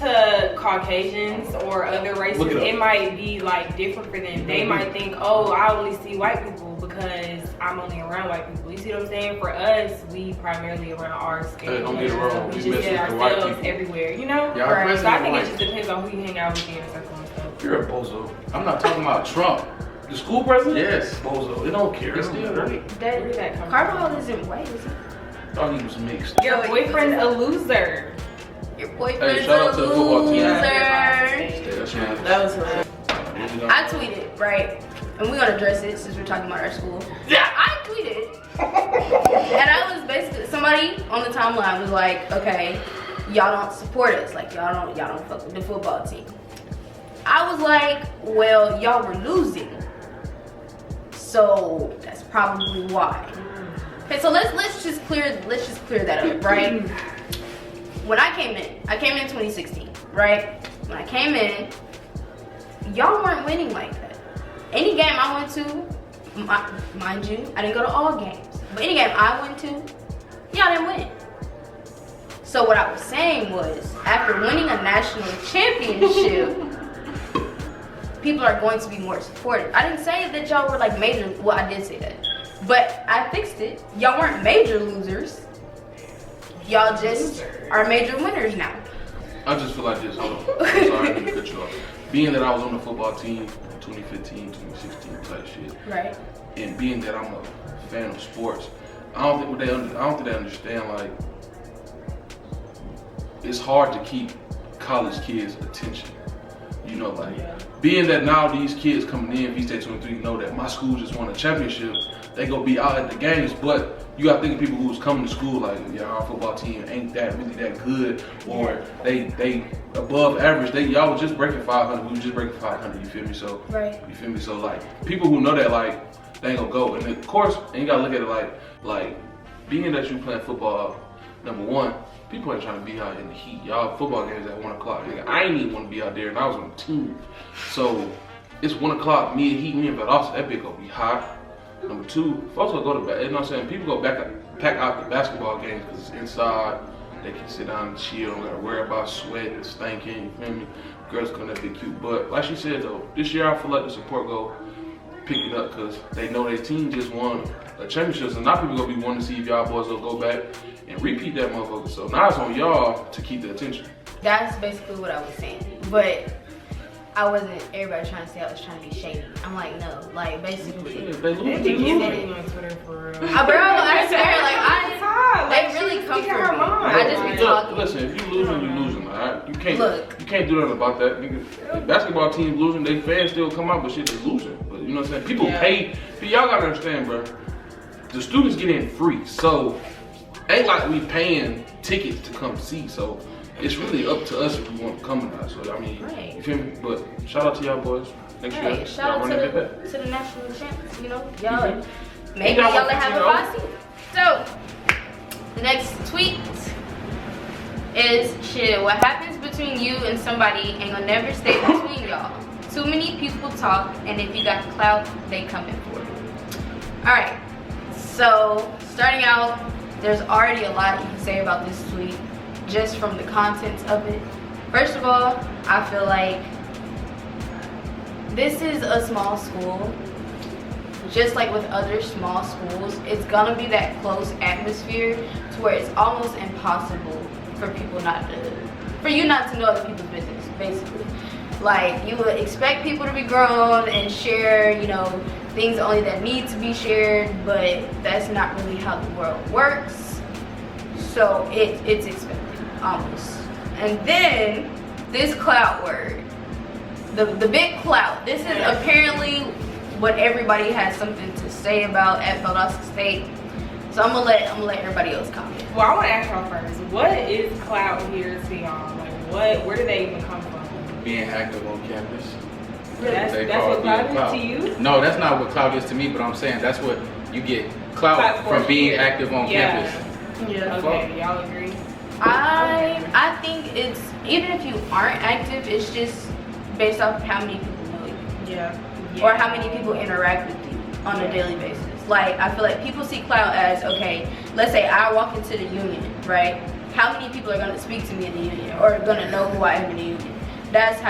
to Caucasians or other races, it might be like different for them. They might think, oh, I only see white people because I'm only around white people. You see what I'm saying? For us, we primarily around our skin. Hey, don't get it wrong. We just get ourselves everywhere, you know? Right. So I think it just depends on who you hang out with in a circle and stuff. You're a bozo. I'm not talking about Trump. The school president? Yes. Bozo. They don't care. It's still great. Where did that come from? Carvalho isn't white, is he? Thought he was mixed. Your boyfriend's a loser. Your boyfriend's shout out to the football team. loser. That was hilarious. I tweeted, right? And we're gonna address it since we're talking about our school. Yeah, I tweeted. And I was basically, somebody on the timeline was like, okay, y'all don't support us. Like y'all don't fuck with the football team. I was like, well, y'all were losing. So that's probably why. Okay, so let's just clear that up, right? When I came in 2016, right? When I came in, y'all weren't winning like that. Any game I went to, mind you, I didn't go to all games, but any game I went to, y'all didn't win. So what I was saying was, after winning a national championship, people are going to be more supportive. I didn't say that y'all were like major, well, I did say that, but I fixed it. Y'all weren't major losers. Y'all just are major winners now. I just feel like this. Hold on. I'm sorry, I didn't cut you off. Being that I was on the football team 2015, 2016 type shit. Right. And being that I'm a fan of sports, I don't think they understand, like, it's hard to keep college kids' attention. You know, like, being that now these kids coming in, V-State 23, know that my school just won a championship, they gonna be out at the games, but you gotta think of people who's coming to school like, yeah, our football team ain't that really that good, or they above average. Y'all was just breaking 500, we was just breaking 500, you feel me? So, right. You feel me? So, like, people who know that, like, they ain't gonna go. And of course, and you gotta look at it like being that you playing football, number one, people ain't trying to be out in the heat. Y'all football games at 1 o'clock. Nigga, I ain't even want to be out there, and I was on the team. So it's 1 o'clock, me and Heat, me and Valdosta, that bitch gonna be hot. Number two, folks will go to bed. You know what I'm saying? People go pack out the basketball games because it's inside. They can sit down and chill, don't gotta worry about sweat and stinking, you feel me? Girls come that be cute. But like she said though, this year I feel like the support go pick it up because they know their team just won a championship. So now people gonna be wanting to see if y'all boys will go back and repeat that motherfucker. So now it's on y'all to keep the attention. That's basically what I was saying. But I wasn't, everybody trying to say I was trying to be shady. I'm like, no, like basically. Yeah, they lose. On Twitter for real. Bro, I swear, like they really come for me. I just be talking. Listen, if you losing, you losing. Alright, you can't do nothing about that. Nigga, the basketball team losing, they fans still come out, but shit is losing. But you know what I'm saying? People pay. Y'all gotta understand, bro. The students get in free, so ain't like we paying tickets to come see. So it's really up to us if we want to come or not. So I mean, you feel me? But shout out to y'all boys. Next year, shout out to the national champs. You know, y'all maybe y'all have a 5 seed. So the next tweet is shit. What happens between you and somebody ain't gonna never stay between y'all. Too many people talk, and if you got clout, they coming for it. All right. So starting out, there's already a lot you can say about this tweet just from the contents of it. First of all, I feel like this is a small school. Just like with other small schools, it's gonna be that close atmosphere to where it's almost impossible for you not to know other people's business, basically. Like, you would expect people to be grown and share, you know, things only that need to be shared, but that's not really how the world works. So it's expected, almost. And then this clout word, the big clout. This is apparently what everybody has something to say about at Valdosta State. So I'm gonna let everybody else comment. Well, I want to ask y'all first. What is clout here to y'all? Like, where do they even come from? Being active on campus. That's what clout is to you? No, that's not what clout is to me, but I'm saying that's what you get clout from being active on campus. Yeah. Okay, y'all agree? I think it's, even if you aren't active, it's just based off of how many people know you. Yeah. Or how many people interact with you on a daily basis. Like, I feel like people see clout as, okay, let's say I walk into the union, right? how many people are gonna speak to me in the union or gonna know who I am in the union. That's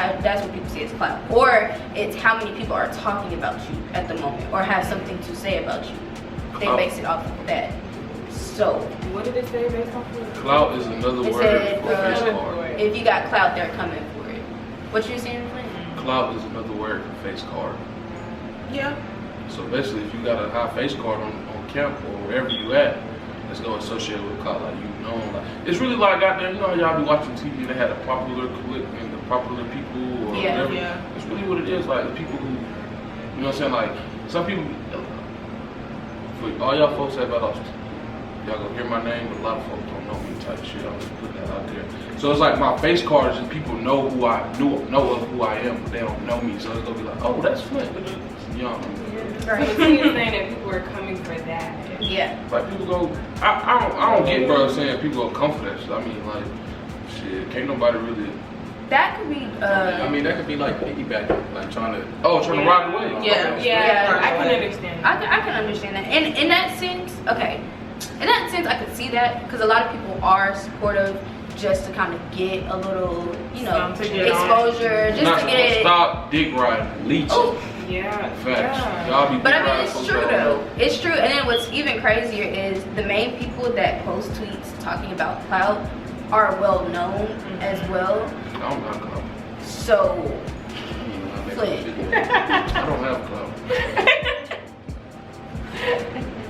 what people see as clout. Or it's how many people are talking about you at the moment or have something to say about you. They base it off of that. So what did it say based off of? Clout is another word for face card. If you got clout, they're coming for it. What you saying, Flynn? Clout is another word for face card. Yeah. So basically, if you got a high face card on camp or wherever you at, it's gonna associate with clout, like you know. Like, it's really like out there, you know how y'all be watching TV and they had a popular clip and the popular people or whatever. Yeah. It's really what it is, like the people who, you know what I'm saying, like some people, for all y'all folks at Valdosta, y'all gonna hear my name, but a lot of folks don't know me type shit. I'm just putting that out there. So it's like my face card is just people know of who I am, but they don't know me. So it's gonna be like, oh, that's Flint. You know what I mean? Right. So you're saying that people are coming for that? Yeah. Like people go, I don't get bro saying people go come for that shit. I mean like, shit, can't nobody really. That could be. I mean, that could be like piggybacking, like trying to ride away. Yeah, I can understand. I can understand that. And in that sense, okay. In that sense, I could see that because a lot of people are supportive just to kind of get a little, you know, exposure, just to get. Stop dick riding, leeching. Oh. Yeah. Facts. Yeah. Y'all be but I mean, it's true though. It's true. And then what's even crazier is the main people that post tweets talking about clout are well known as well. I don't have clout. So, Flynn. I don't have clout.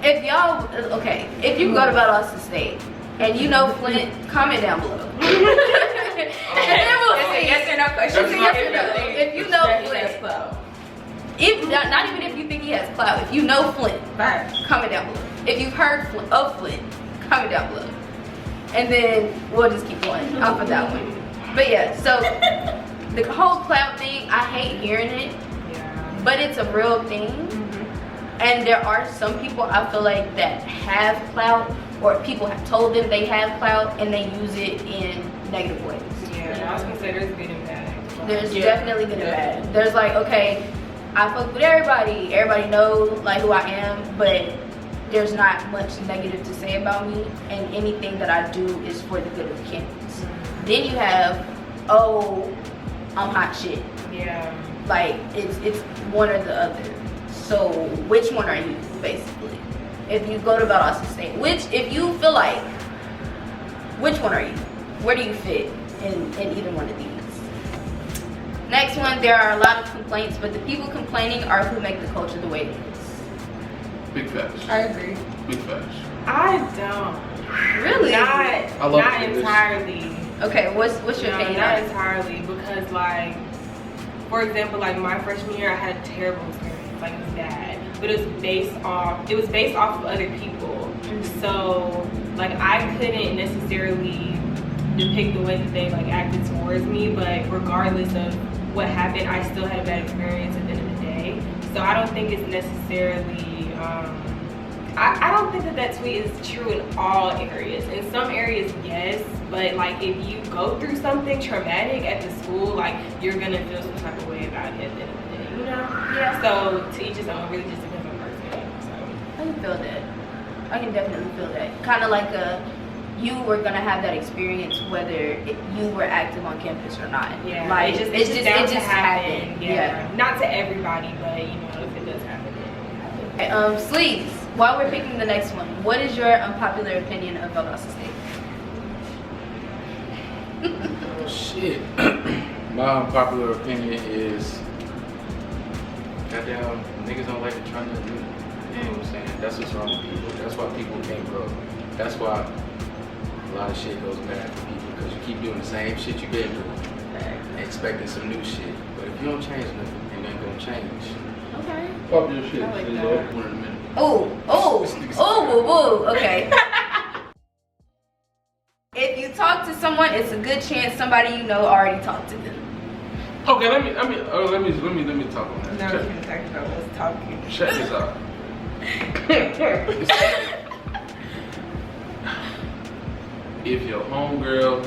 If y'all, okay, if you go to Valdosta State and you know Flint, comment down below. And then we'll see. Yes or no question. It's a yes or no. If you know Flint. If not even if you think he has clout, if you know Flint, comment down below. If you've heard of Flint, comment down below. And then we'll just keep going off of that one. But yeah, so the whole clout thing, I hate hearing it, but it's a real thing. And there are some people I feel like that have clout, or people have told them they have clout and they use it in negative ways. Yeah, I was gonna say there's good and bad. There's definitely good and bad. There's like, okay, I fuck with everybody. Everybody knows like who I am, but there's not much negative to say about me, and anything that I do is for the good of the campus. Then you have, oh, I'm hot shit. Yeah. Like it's one or the other. So which one are you basically? If you go to Valdosta State, if you feel like, which one are you? Where do you fit in either one of these? Next one, there are a lot of complaints, but the people complaining are who make the culture the way it is. Big facts. I agree. Big facts. I don't. Really? Not entirely. Okay, what's your opinion? Not entirely, because like, for example, like my freshman year, I had a terrible experience. Like it was bad, but it was based off of other people. So like I couldn't necessarily depict the way that they like acted towards me, but regardless of what happened, I still had a bad experience at the end of the day. So I don't think it's necessarily I don't think that tweet is true in all areas. In some areas, yes, but like if you go through something traumatic at the school, like you're gonna feel some type of way about it at the end of the day, you know? Yeah. So to each his own, really just depends on the person. So I can feel that. I can definitely feel that. Kind of like you were gonna have that experience whether you were active on campus or not. Yeah. Like it just happened. Yeah. Not to everybody, but you know, if it does happen. Okay, Sleeves. While we're picking the next one, what is your unpopular opinion of Valdosta State? Oh, shit. My unpopular opinion is, goddamn, niggas don't like to try to do. You know what I'm saying? That's what's wrong with people. That's why people can't grow. That's why a lot of shit goes bad for people, because you keep doing the same shit you've been doing, expecting some new shit. But if you don't change nothing, it ain't gonna change. Okay. Pop your shit. I like Please, that. Lord. One in a minute. Oh, okay. If you talk to someone, it's a good chance somebody you know already talked to them. Okay, let me talk on that. Now we can talk about what's talking. Check this out. If your homegirl,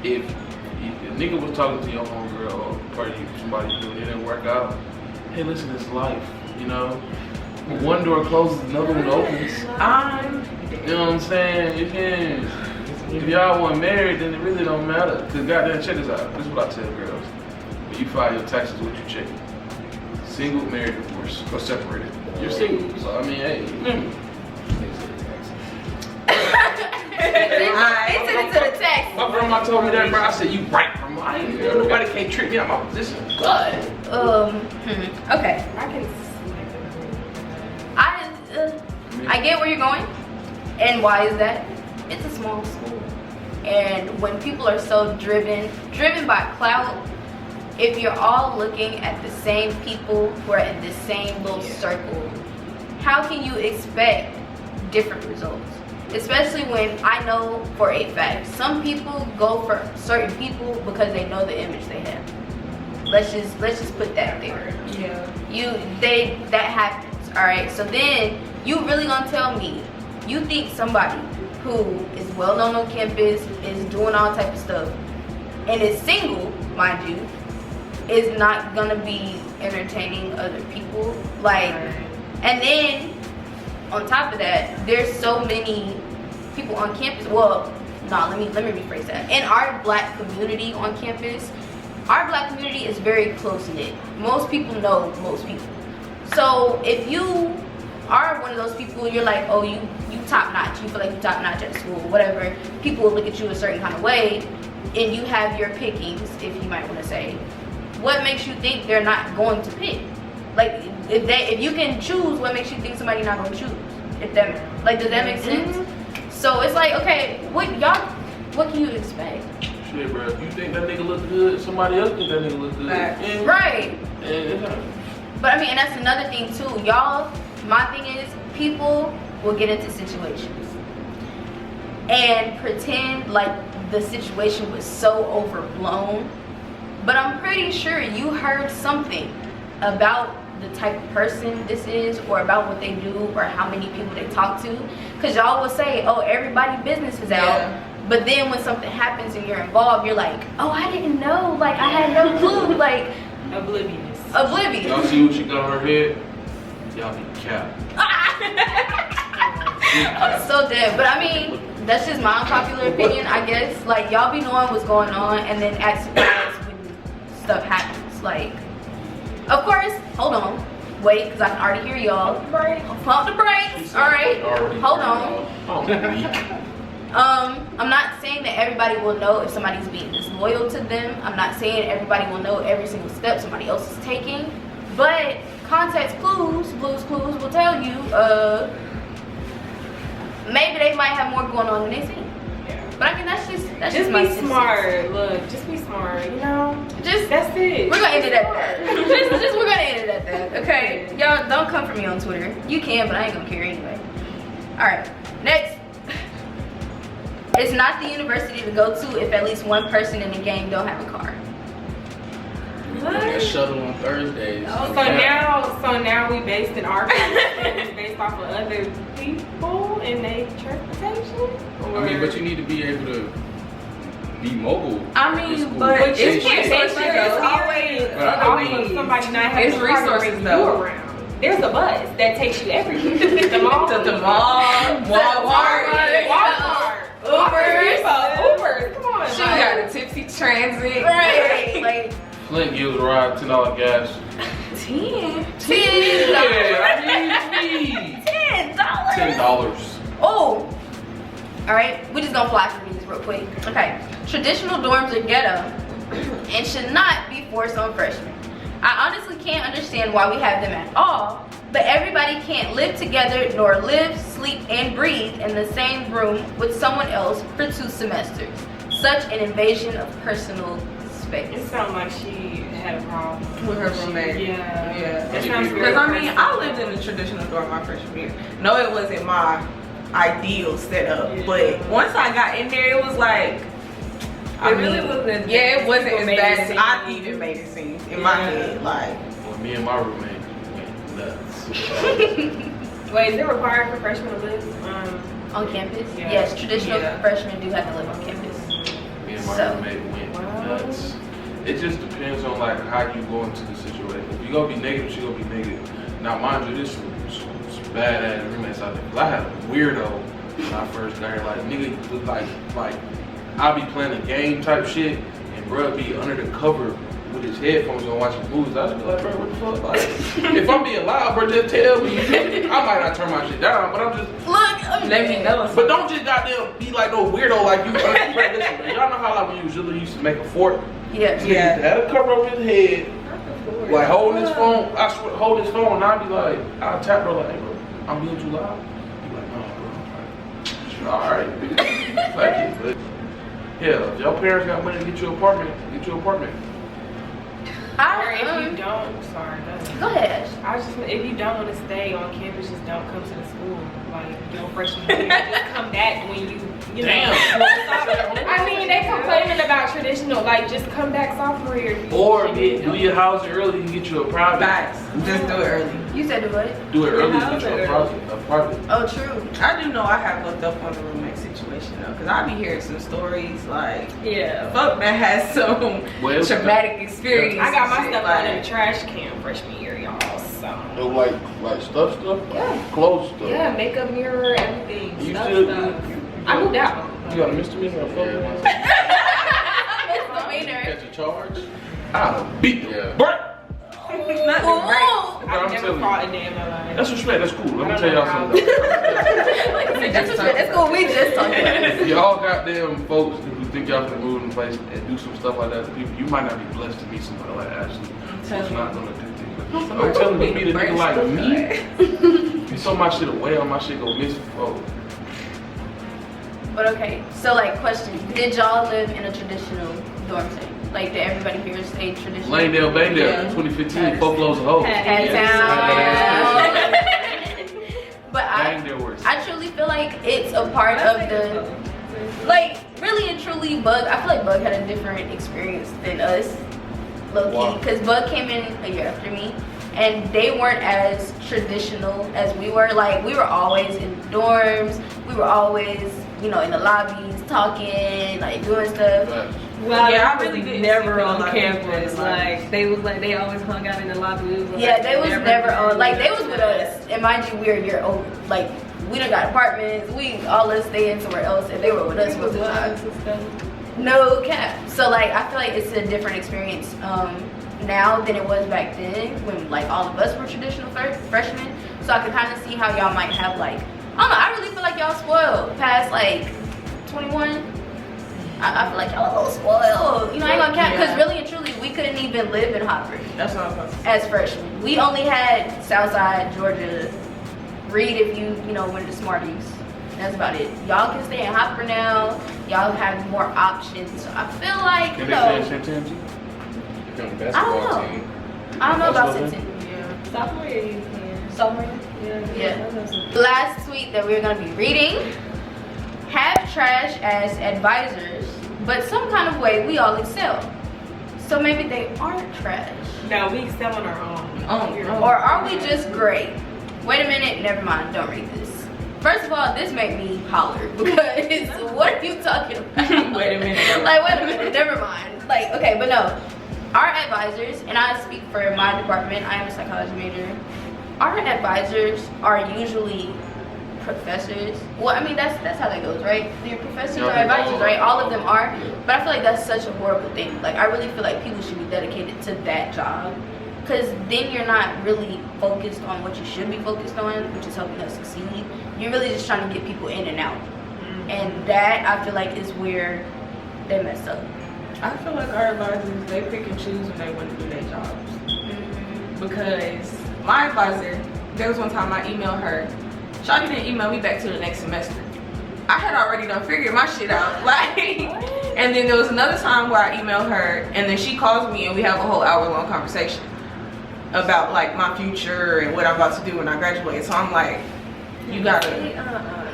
if a nigga was talking to your homegirl or party somebody doing it didn't work out, hey, listen, it's life, you know? One door closes, another one opens. You know what I'm saying? You can. If y'all want married, then it really don't matter. Cause goddamn, check this out. This is what I tell girls. When you file your taxes, what you check? Single, married, divorced, or separated. You're single, so I mean, hey. Into the text. My grandma told me that, bro. I said, you right, grandma. I ain't, nobody can't trick me out my position. God. Okay. I get where you're going, and why is that? It's a small school, and when people are so driven by clout, if you're all looking at the same people who are in the same little circle, how can you expect different results? Especially when I know for a fact, some people go for certain people because they know the image they have. Let's just put that there. Yeah. That happens, all right? So then you really gonna tell me you think somebody who is well known on campus, is doing all type of stuff, and is single, mind you, is not gonna be entertaining other people? Like, and then on top of that, there's so many people on campus. Well, no, let me rephrase that. In our black community on campus, our black community is very close knit. Most people know most people. So if you are one of those people, you're like, oh, you top notch, you feel like you top notch at school, whatever, people will look at you a certain kind of way, and you have your pickings, if you might want to say. What makes you think they're not going to pick? Like, if you can choose, what makes you think somebody's not going to choose? If that, like, does that make sense? So it's like, okay, what can you expect? Shit, bro. If you think that nigga look good, somebody else think that nigga look good. And, Right. And, but I mean, and that's another thing too, y'all. My thing is, people will get into situations and pretend like the situation was so overblown, but I'm pretty sure you heard something about the type of person this is, or about what they do, or how many people they talk to, because y'all will say, oh, everybody's business is out, but then when something happens and you're involved, you're like, oh, I didn't know, like, I had no clue, like, Oblivious. y'all see what she got on her head? Y'all be capped. I'm so dead. But I mean, that's just my unpopular opinion, I guess. Like, y'all be knowing what's going on and then act surprised when stuff happens. Like, of course, hold on. Wait, because I can already hear y'all. Pump the brakes. Alright. Hold on. I'm not saying that everybody will know if somebody's being disloyal to them. I'm not saying everybody will know every single step somebody else is taking. But context clues will tell you, maybe they might have more going on than they seem. Yeah. But I mean, that's just be smart. Look, just be smart. You know, that's it. We're gonna end it at that. We're gonna end it at that. Okay, y'all don't come for me on Twitter. You can, but I ain't gonna care anyway. All right, next. It's not the university to go to if at least one person in the gang don't have a car. That shuttle on Thursdays. So now we based in our based off of other people and their transportation. I mean, but you need to be able to be mobile. I mean, but it's resources though. Always somebody not having it's resources though. Around. There's a bus that takes you everywhere. The mall, Walmart, Ubers. Come on. She got a tipsy transit. Right. Like, Flint gives a ride, $10 gas. $10. $10. Oh. All right. We just gonna fly through these real quick. Okay. Traditional dorms are ghetto and should not be forced on freshmen. I honestly can't understand why we have them at all, but everybody can't live together nor live, sleep, and breathe in the same room with someone else for 2 semesters. Such an invasion of personal space. It sounds like she had a problem with her roommate. Yeah. Because I mean, I lived in a traditional dorm my freshman year. No, it wasn't my ideal setup, but once I got in there, it was like, it wasn't as bad as I even made it seem in my head. Like, well, me and my roommate went nuts. Wait, is it required for freshmen to live on campus? Yeah. Yes, traditional freshmen do have to live on campus. Me and my roommate went nuts. It just depends on like how you go into the situation. If you gonna be negative, she gonna be negative. Now, mind you, this was badass roommates out there. 'Cause I had a weirdo when I first got here. Like nigga, like I'll be playing a game type shit, and bro be under the cover with his headphones on watching movies. I just be like, bro, what the fuck? Like, if I'm being loud, bro, just tell me. I might not turn my shit down, but I'm just Let me know. But don't just goddamn be like no weirdo like you. Bro, listen, man, y'all know how like when you usually used to make a fort. Yeah. Had a cover over his head, like holding his phone. I swear, hold his phone, and I'd be like, I'll tap bro like, hey bro, I'm being too loud. He be like, no bro. All right, fuck it. But yeah, if your parents got money to get you an apartment, get you an apartment. Or if you don't, sorry, Go ahead. I was just, if you don't want to stay on campus, just don't come to the school. Like, your freshman year, just come back when you know. I mean, they complaining about traditional, like, just come back sophomore year. Or do your housing early, you get you a private. Facts. Just do it early. You said do what? Do it early, get you a private. Oh, true. I do know I have looked up on the roommate situation though, cause I be hearing some stories like, fuck that has some traumatic experience. I got my stuff out in the trash can freshman year, y'all. So like stuff? Yeah. Clothes stuff? Yeah, makeup, mirror, everything. You stuff. I moved out. You got a misdemeanor or a felony? Misdemeanor. Catch a charge? I'll beat you. Break! Nothing right. I've never fought a day in my life. That's respect, that's cool. Let me tell y'all something. That's cool. We just talked about it. Y'all goddamn folks who think y'all can move in place and do some stuff like that to people, you might not be blessed to meet somebody like Ashley. Who's not gonna do things like that. I'm telling you, meet a nigga like me. You saw my shit away on my shit go missing, folks. But okay, so like question, did y'all live in a traditional dorm setting? Like did everybody here stay traditional? Langdale, Bangdale, 2015, 4 floors of hoes. But I truly feel like it's a part of the, like really and truly Bug, I feel like Bug had a different experience than us, low key, because Bug came in a year after me. And they weren't as traditional as we were. Like we were always in dorms. We were always, you know, in the lobbies talking, like doing stuff. Well, yeah, I really never on campus. Like they always hung out in the lobby. Yeah, they was never on. Like they was with us. And mind you, we're a year older. Like we done got apartments. We all us staying somewhere else, and they were with us most of the time. No cap. So like I feel like it's a different experience. Now than it was back then when like all of us were traditional freshmen. So I could kind of see how y'all might have like, I don't know, I really feel like y'all spoiled past like 21. I feel like y'all a little spoiled. You know, I ain't gonna cap, because really and truly we couldn't even live in Hopper. That's what I was about to say. As freshmen. We only had Southside, Georgia, Reed if you know, went to Smarties. That's about it. Y'all can stay in Hopper now. Y'all have more options. So I feel like, Can you they know, stay in Santana? I don't know about Centennial. Yeah. Sophomore year you can. Sophomore? Yeah. Last tweet that we're gonna be reading. Have trash as advisors, but some kind of way we all excel. So maybe they aren't trash. No, we excel on our own. Or are we just great? Wait a minute, never mind, don't read this. First of all, this made me holler because what are you talking about? Wait a minute. Like, wait a minute, never mind. Like, okay, but no. Our advisors, and I speak for my department, I am a psychology major. Our advisors are usually professors. Well, I mean, that's how that goes, right? Your professors are advisors, right? All of them are. But I feel like that's such a horrible thing. Like, I really feel like people should be dedicated to that job. Because then you're not really focused on what you should be focused on, which is helping us succeed. You're really just trying to get people in and out. And that, I feel like, is where they mess up. I feel like our advisors, they pick and choose when they want to do their jobs. Because my advisor, there was one time I emailed her. Shawty didn't email me back till the next semester. I had already done figured my shit out. Like, and then there was another time where I emailed her, and then she calls me and we have a whole hour-long conversation about like my future and what I'm about to do when I graduate. So I'm like, you gotta,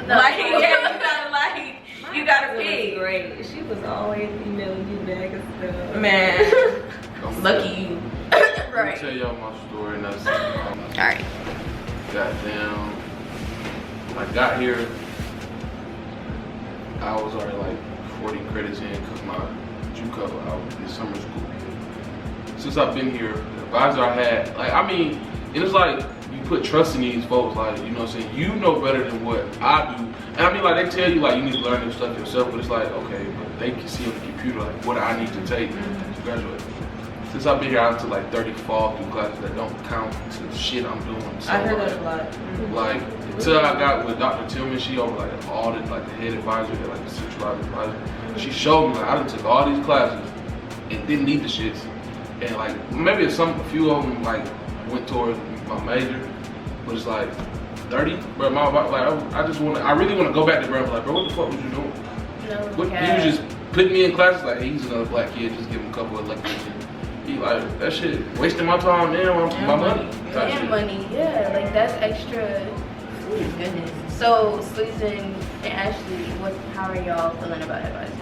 like, yeah, you gotta pick. Great. She was always emailing you back and stuff. Man, lucky you. Right. Let me Right. tell y'all my story and that's Alright. goddamn. When I got here, I was already like 40 credits in because my Jew cover out in summer school. Since I've been here, the advisor I had, like, I mean, it was like, you put trust in these folks, like, you know what I'm saying? You know better than what I do. And I mean, like, they tell you, like, you need to learn this stuff yourself, but it's like, okay, but they can see on the computer, like, what I need to take to graduate. Since I've been here, I took like 34 through classes that don't count to shit I'm doing. So, I heard that a lot. Like, until I got with Dr. Tillman, she over like all the, like, the head advisor, like the centralized advisor. She showed me, like, I done took all these classes and didn't need the shits. And like, maybe a few of them like went towards my major, but it's like 30. Bro, I really want to go back to bro. Like, bro, what the fuck was you doing? He was just putting me in classes like, hey, he's another black kid, just give him a couple of lectures. He like, that shit, wasting my time and my money. And money, yeah, like that's extra. Oh goodness. So, Susan and Ashley, how are y'all feeling about advisors?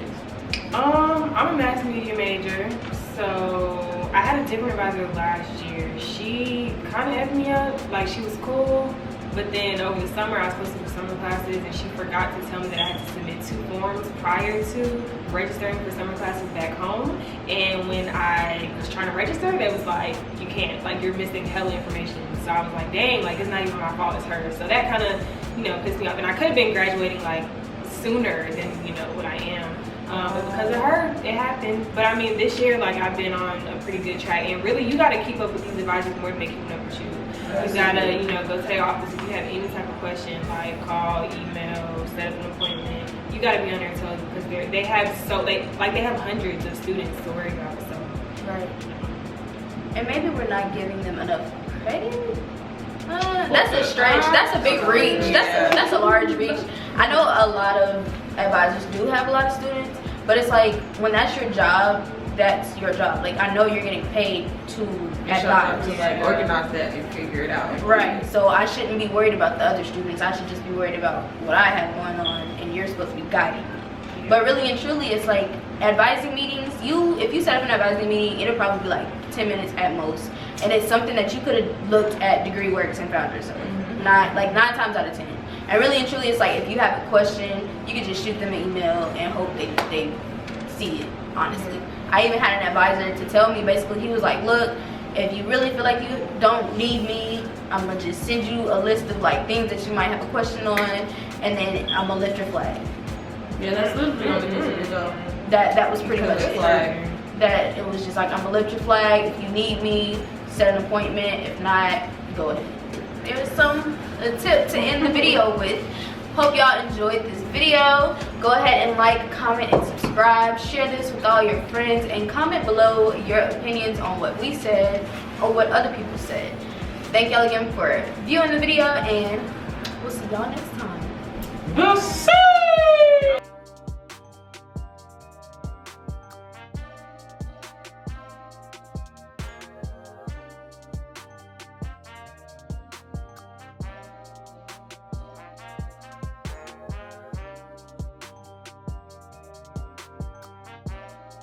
I'm a mass media major, so I had a different advisor last year. She kind of effed me up, like she was cool, but then over the summer I was supposed to do summer classes and she forgot to tell me that I had to submit 2 forms prior to registering for summer classes back home. And when I was trying to register, they was like, you can't, like you're missing hella information. So I was like, dang, like it's not even my fault, it's hers. So that kind of, you know, pissed me off. And I could have been graduating like sooner than, you know, what I am. But because of her, it happened. But I mean, this year, like I've been on a pretty good track. And really, you gotta keep up with these advisors more to make keeping up with you. You gotta, you know, go to their office if you have any type of question, like call, email, set up an appointment. You gotta be on their toes because they have hundreds of students to worry about. So right. And maybe we're not giving them enough credit. That's a stretch. That's a big reach. That's a large reach. I know a lot of advisors do have a lot of students, but it's like when that's your job, that's your job. Like I know you're getting paid to advise, to like organize that and figure it out. Right. So I shouldn't be worried about the other students. I should just be worried about what I have going on, and you're supposed to be guiding me. But really and truly, it's like advising meetings. If you set up an advising meeting, it'll probably be like 10 minutes at most, and it's something that you could have looked at degree works and found yourself. Not like 9 times out of 10. And really and truly, it's like if you have a question, you can just shoot them an email and hope they see it. Honestly, I even had an advisor to tell me basically, he was like, look, if you really feel like you don't need me, I'm gonna just send you a list of like things that you might have a question on, and then I'm gonna lift your flag. Yeah, that's literally all it is. That was pretty much it. That it was just like, I'm gonna lift your flag. If you need me, set an appointment. If not, go ahead. There was a tip to end the video with. Hope y'all enjoyed this video. Go ahead and like, comment, and subscribe. Share this with all your friends and comment below your opinions on what we said or what other people said. Thank y'all again for viewing the video, and we'll see y'all next time. The